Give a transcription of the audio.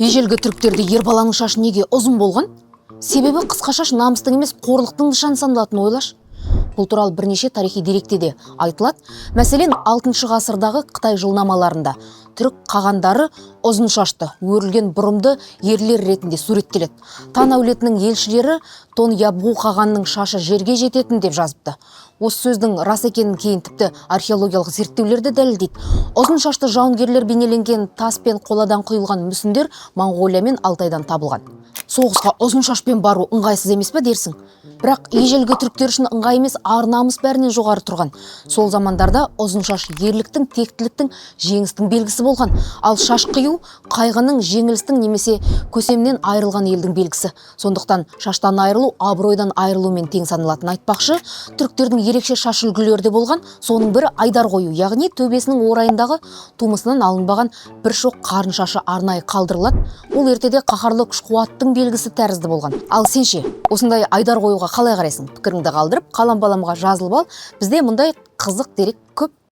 Ежелгі түріктерде ер баланың шашы неге ұзын болған? Себебі қысқа шаш намыстың емес, қорлықтың нышаны саналатын, ойлаш. Бұл туралы бірнеше тарихи деректе де айтылады. Мәселен, 6 ғасырдағы Қытай жылнамаларында түрік қағандары ұзын шашты, өрілген бұрымды ерлер ретінде суреттеледі. Тан әулетінің елшілері Тон Ябғу қағанның шашы жерге жететін деп жазыпты. Осы сөздің рас екенін кейін тіпті археологиялық зерттеулерді дәлелдейді. Ұзын шашты жауынгерлер бейнеленген тас пен қоладан құйылған мүсіндер Моңғолия мен Алтайдан табылған. Соғысқа ұзын шашпен бару ыңғайсыз емес пе дерсің? Бірақ ежелгі түріктер үшін ыңғай емес, ар намыс бәрінен жоғары тұрған. Сол замандарда ұзын шаш ерліктің, тектіліктің, жеңістің белгісі болған. Ал шаш қию қайғының, жеңілістің немесе көсемнен айырылған елдің белгісі. Сондықтан шаштан айырылу абыройдан айырылумен тең саналатын. Айтпақшы, түріктердің ерекше шаш үлгілері де болған. Соның бірі айдар қою, яғни төбесінің орайындағы тумысынан алынбаған бір шоқ қарын шашы арнайы қалдырылады. Ол ертеде қаһарлы күш-қуаттың белгісі тәрізді болған. Ал сенше, осындай айдар қоюға қалай қарайсың? Пікіріңді қалдырып, қалам-баламға жазылып ал. Бізде мұндай қызық дерек көп.